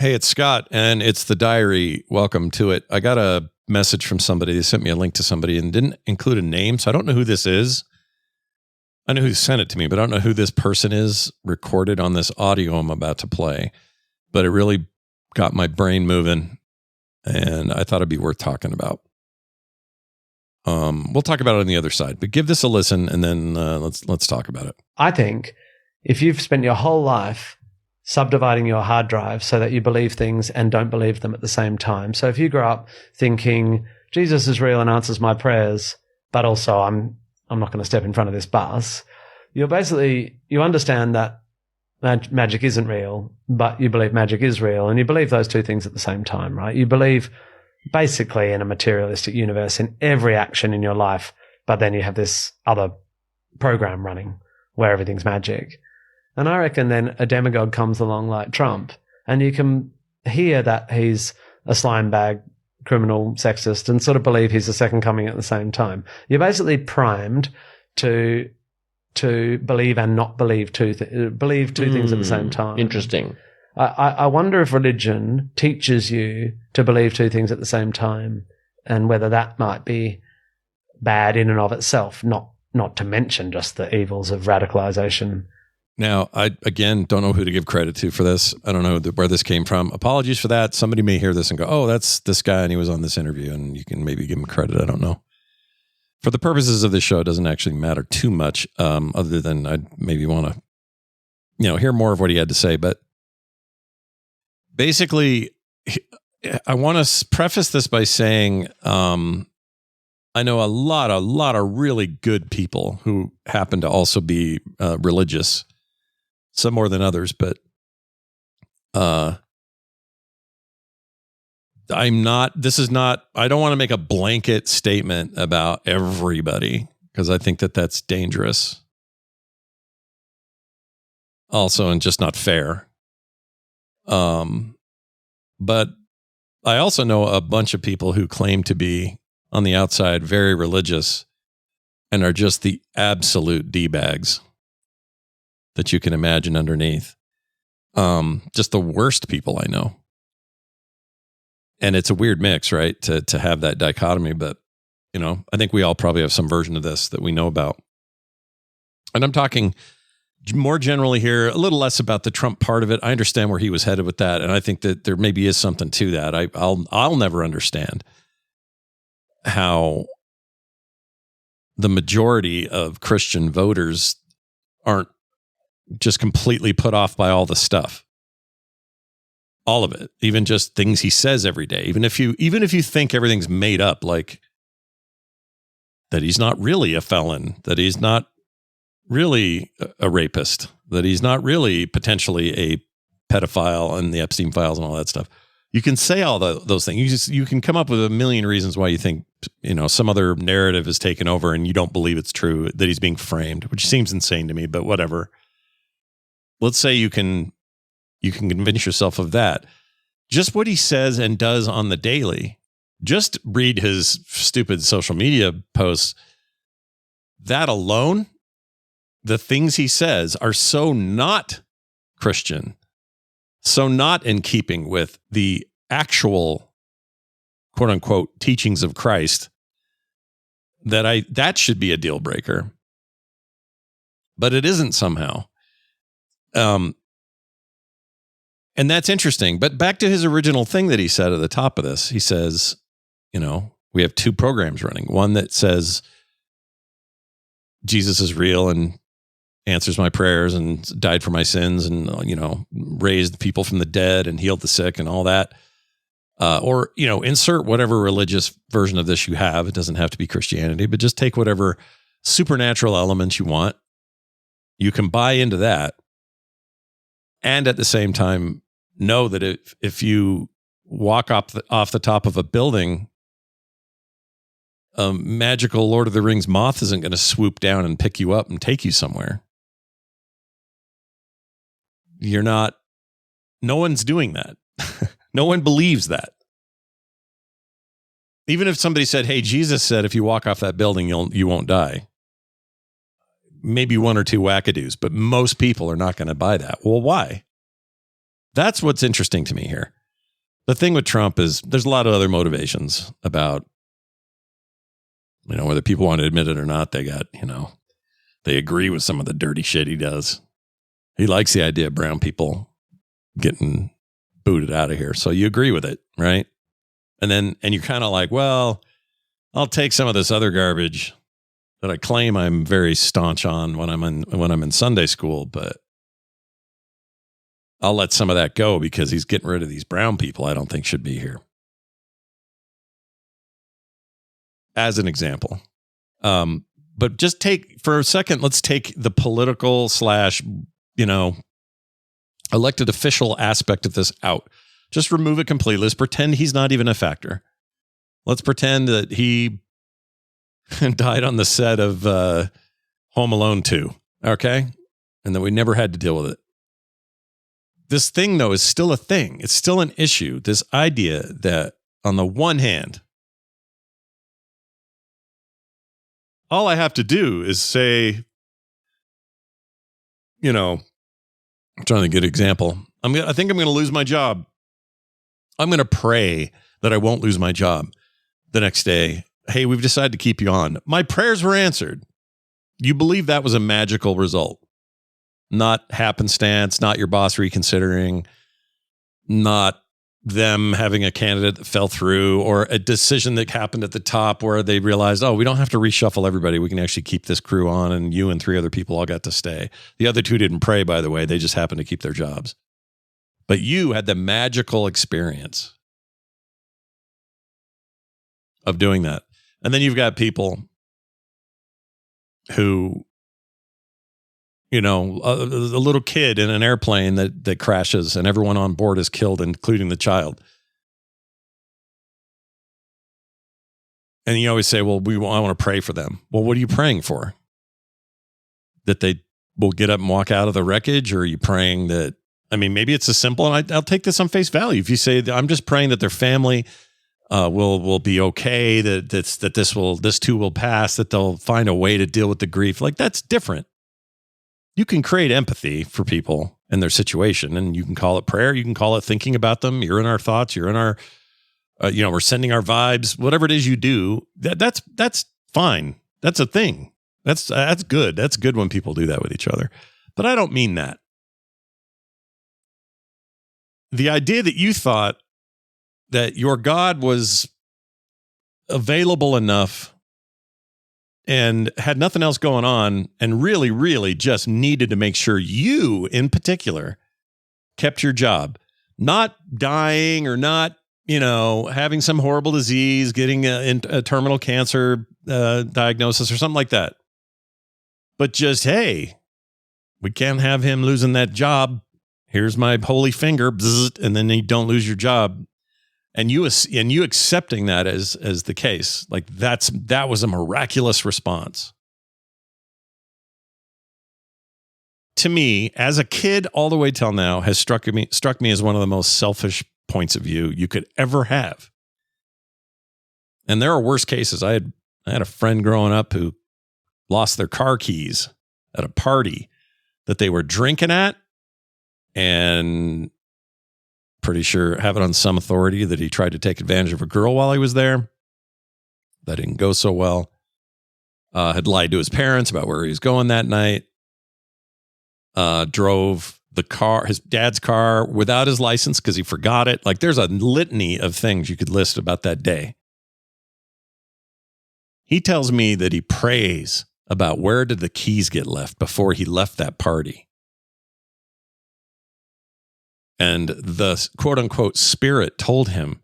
Hey, it's Scott, and it's the diary. Welcome to it. I got a message from somebody. They sent me a link to somebody and didn't include a name, so I don't know who this is. I know who sent it to me, but I don't know who this person is recorded on this audio I'm about to play. But it really got my brain moving, and I thought it'd be worth talking about. We'll talk about it on the other side, but give this a listen, and then let's talk about it. I think if you've spent your whole life subdividing your hard drive so that you believe things and don't believe them at the same time. So if you grow up thinking Jesus is real and answers my prayers, but also I'm not going to step in front of this bus, you understand that magic isn't real, but you believe magic is real, and you believe those two things at the same time, right? You believe basically in a materialistic universe in every action in your life, but then you have this other program running where everything's magic. And I reckon then a demagogue comes along like Trump, and you can hear that he's a slime bag, criminal, sexist, and sort of believe he's the second coming at the same time. You're basically primed to believe and not believe believe two things at the same time. Interesting. I wonder if religion teaches you to believe two things at the same time, and whether that might be bad in and of itself, not to mention just the evils of radicalization. Now, I, again, don't know who to give credit to for this. I don't know where this came from. Apologies for that. Somebody may hear this and go, oh, that's this guy, and he was on this interview, and you can maybe give him credit. I don't know. For the purposes of this show, it doesn't actually matter too much, other than I'd maybe want to, hear more of what he had to say. But basically, I want to preface this by saying I know a lot of really good people who happen to also be religious. Some more than others, but I don't want to make a blanket statement about everybody, because I think that that's dangerous. Also, and just not fair. But I also know a bunch of people who claim to be on the outside very religious and are just the absolute D-bags that you can imagine underneath. Just the worst people I know. And it's a weird mix, right? To have that dichotomy, but I think we all probably have some version of this that we know about. And I'm talking more generally here, a little less about the Trump part of it. I understand where he was headed with that, and I think that there maybe is something to that. I'll never understand how the majority of Christian voters aren't just completely put off by all the stuff. All of it, even just things he says every day. Even if you think everything's made up, like that he's not really a felon, that he's not really a rapist, that he's not really potentially a pedophile and the Epstein files and all that stuff. You can say all those things. You can come up with a million reasons why you think some other narrative is taken over and you don't believe it's true, that he's being framed, which seems insane to me, but whatever. Let's say you can convince yourself of that. Just what he says and does on the daily. Just read his stupid social media posts. That alone, the things he says are so not Christian, so not in keeping with the actual quote unquote teachings of Christ, that should be a deal breaker. But it isn't somehow. And that's interesting. But back to his original thing that he said at the top of this, he says, we have two programs running. One that says Jesus is real and answers my prayers and died for my sins and, raised people from the dead and healed the sick and all that. Or insert whatever religious version of this you have. It doesn't have to be Christianity, but just take whatever supernatural elements you want. You can buy into that. And at the same time, know that if you walk off the top of a building, a magical Lord of the Rings moth isn't going to swoop down and pick you up and take you somewhere. No one's doing that. No one believes that. Even if somebody said, hey, Jesus said, if you walk off that building, you won't die. Maybe one or two wackadoos, but most people are not going to buy that. Well, why? That's what's interesting to me here. The thing with Trump is there's a lot of other motivations about, whether people want to admit it or not, they agree with some of the dirty shit he does. He likes the idea of brown people getting booted out of here. So you agree with it, right? And you're kind of like, well, I'll take some of this other garbage that I claim I'm very staunch on when I'm in Sunday school, but I'll let some of that go because he's getting rid of these brown people I don't think should be here. As an example. But just for a second, let's take the political / elected official aspect of this out. Just remove it completely. Let's pretend he's not even a factor. Let's pretend that he died on the set of Home Alone 2, okay? And that we never had to deal with it. This thing, though, is still a thing. It's still an issue. This idea that, on the one hand, all I have to do is say, I'm trying to get an example. I think I'm going to lose my job. I'm going to pray that I won't lose my job the next day. Hey, we've decided to keep you on. My prayers were answered. You believe that was a magical result. Not happenstance, not your boss reconsidering, not them having a candidate that fell through, or a decision that happened at the top where they realized, we don't have to reshuffle everybody. We can actually keep this crew on, and you and 3 other people all got to stay. The other 2 didn't pray, by the way. They just happened to keep their jobs. But you had the magical experience of doing that. And then you've got people who, a little kid in an airplane that crashes and everyone on board is killed, including the child. And you always say, well, I want to pray for them. Well, what are you praying for? That they will get up and walk out of the wreckage? Or are you praying that, maybe it's as simple, and I'll take this on face value. If you say, I'm just praying that their family will be okay, that this too will pass, that they'll find a way to deal with the grief. Like, that's different. You can create empathy for people and their situation, and you can call it prayer. You can call it thinking about them. You're in our thoughts. You're in our, we're sending our vibes. Whatever it is you do, that's fine. That's a thing. That's good. That's good when people do that with each other. But I don't mean that. The idea that you thought that your God was available enough and had nothing else going on and really, really just needed to make sure you, in particular, kept your job, not dying or not, having some horrible disease, getting a terminal cancer diagnosis or something like that. But just, hey, we can't have him losing that job. Here's my holy finger, bzzz, and then you don't lose your job. And you accepting that as the case, like that was a miraculous response. To me, as a kid, all the way till now, has struck me as one of the most selfish points of view you could ever have. And there are worse cases. I had a friend growing up who lost their car keys at a party that they were drinking at, and pretty sure have it on some authority that he tried to take advantage of a girl while he was there. That didn't go so well. Had lied to his parents about where he was going that night. Drove his dad's car without his license because he forgot it. Like, there's a litany of things you could list about that day. He tells me that he prays about where did the keys get left before he left that party. And the quote unquote spirit told him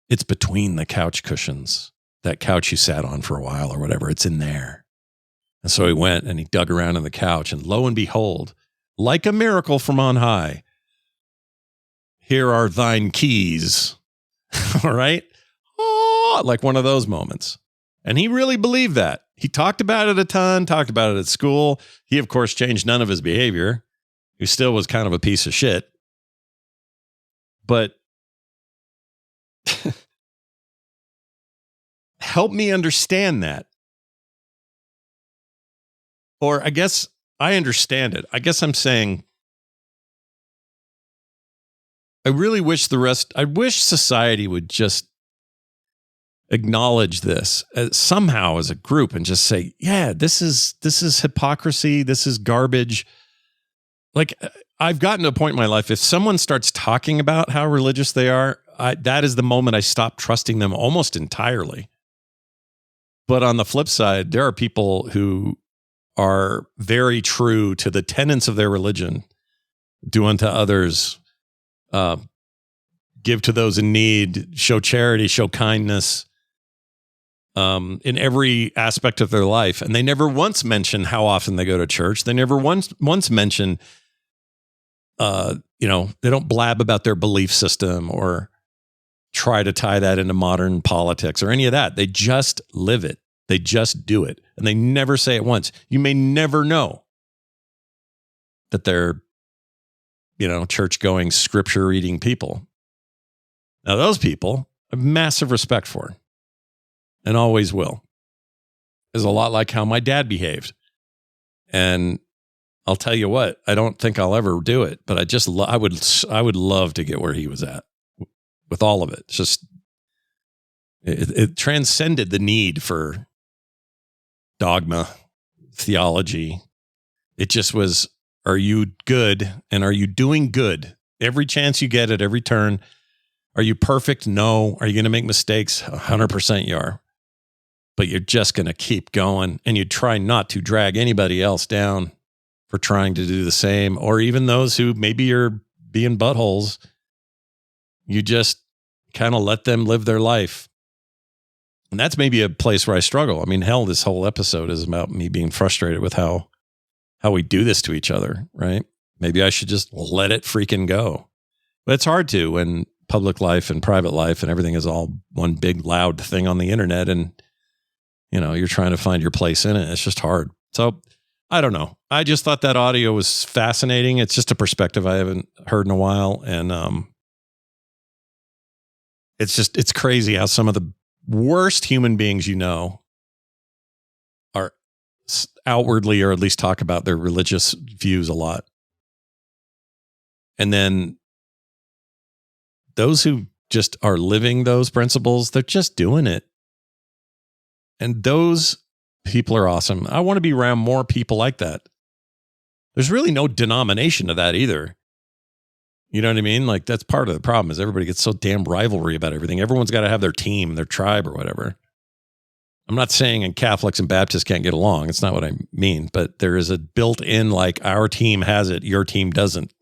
it's between the couch cushions, that couch you sat on for a while or whatever, it's in there. And so he went and he dug around in the couch, and lo and behold, like a miracle from on high, here are thine keys. All right. Oh, like one of those moments. And he really believed that. He talked about it a ton, talked about it at school. He, of course, changed none of his behavior. He still was kind of a piece of shit. But help me understand that. Or I guess I understand it. I guess I'm saying I really wish I wish society would just acknowledge this somehow as a group and just say, yeah, this is hypocrisy. This is garbage. Like, I've gotten to a point in my life, if someone starts talking about how religious they are, that is the moment I stop trusting them almost entirely. But on the flip side, there are people who are very true to the tenets of their religion, do unto others, give to those in need, show charity, show kindness, in every aspect of their life. And they never once mention how often they go to church. They never once mention, they don't blab about their belief system or try to tie that into modern politics or any of that. They just live it. They just do it. And they never say it once. You may never know that they're, church-going, scripture-reading people. Now, those people I have massive respect for and always will. Is a lot like how my dad behaved. And I'll tell you what, I don't think I'll ever do it, but I would love to get where he was at with all of it. It's just, it transcended the need for dogma, theology. It just was, are you good? And are you doing good? Every chance you get at every turn. Are you perfect? No. Are you going to make mistakes? 100% you are. But you're just going to keep going. And you try not to drag anybody else down for trying to do the same. Or even those who maybe are being buttholes. You just kind of let them live their life. And that's maybe a place where I struggle. I mean, hell, this whole episode is about me being frustrated with how we do this to each other, right? Maybe I should just let it freaking go. But it's hard to when public life and private life and everything is all one big loud thing on the internet, and you're trying to find your place in it. It's just hard. So I don't know. I just thought that audio was fascinating. It's just a perspective I haven't heard in a while. And it's crazy how some of the worst human beings are outwardly, or at least talk about their religious views a lot. And then those who just are living those principles, they're just doing it. And those people are awesome. I want to be around more people like that. There's really no denomination to that either. You know what I mean? Like, that's part of the problem is everybody gets so damn rivalry about everything. Everyone's got to have their team, their tribe or whatever. I'm not saying Catholics and Baptists can't get along. It's not what I mean. But there is a built-in, like, our team has it, your team doesn't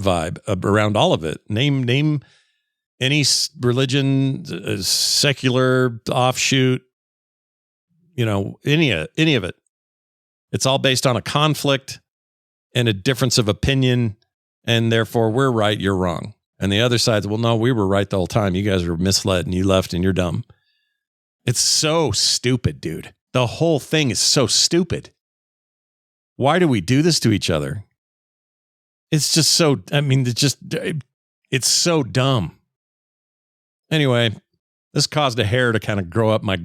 vibe around all of it. Name any religion, secular offshoot, any of it. It's all based on a conflict and a difference of opinion. And therefore, we're right, you're wrong. And the other side's, well, no, we were right the whole time. You guys were misled and you left and you're dumb. It's so stupid, dude. The whole thing is so stupid. Why do we do this to each other? It's just so, it's so dumb. Anyway, this caused a hair to kind of grow up my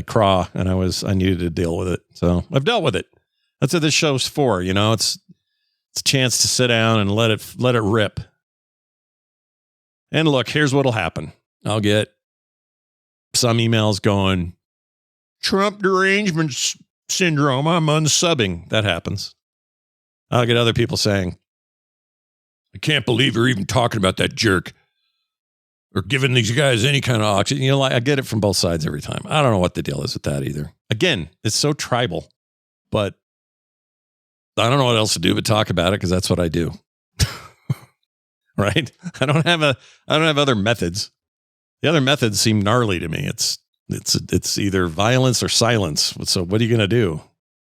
craw, and I needed to deal with it. So I've dealt with it. That's what this show's for. It's a chance to sit down and let it rip. And look, here's what'll happen. I'll get some emails going, Trump derangement syndrome, I'm unsubbing. That happens. I'll get other people saying, I can't believe you're even talking about that jerk or giving these guys any kind of oxygen. I get it from both sides every time. I don't know what the deal is with that either. Again, it's so tribal, but I don't know what else to do but talk about it because that's what I do. Right? I don't have other methods. The other methods seem gnarly to me. It's either violence or silence. So what are you going to do?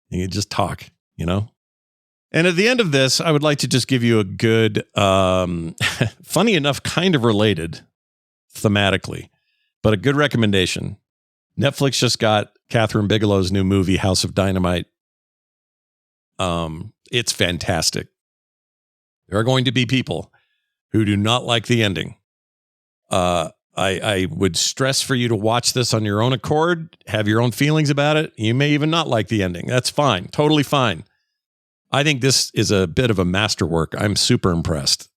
You just talk, And at the end of this, I would like to just give you a good, funny enough, kind of related thematically, but a good recommendation. Netflix just got Catherine Bigelow's new movie, House of Dynamite. It's fantastic. There are going to be people who do not like the ending. I would stress for you to watch this on your own accord, have your own feelings about it. You may even not like the ending. That's fine. Totally fine. I think this is a bit of a masterwork. I'm super impressed.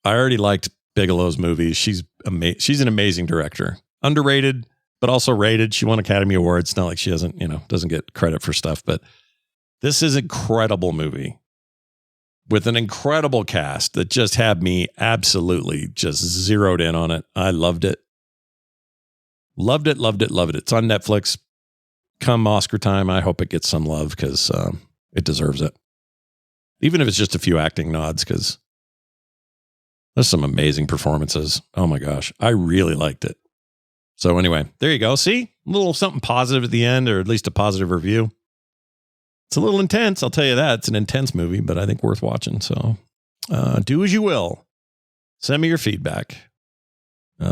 I already liked Bigelow's movies. She's an amazing director. Underrated, but also rated. She won Academy Awards. It's not like she doesn't get credit for stuff, but this is an incredible movie with an incredible cast that just had me absolutely just zeroed in on it. I loved it. Loved it. It's on Netflix. Come Oscar time, I hope it gets some love because it deserves it. Even if it's just a few acting nods, because there's some amazing performances. Oh my gosh, I really liked it. So anyway, there you go. See, a little something positive at the end, or at least a positive review. It's a little intense, I'll tell you that. It's an intense movie, but I think worth watching. So do as you will. Send me your feedback.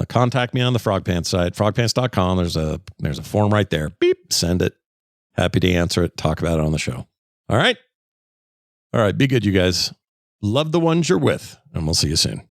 Contact me on the Frog Pants site, frogpants.com. There's a form right there. Beep, send it. Happy to answer it, talk about it on the show. All right. Be good, you guys. Love the ones you're with, and we'll see you soon.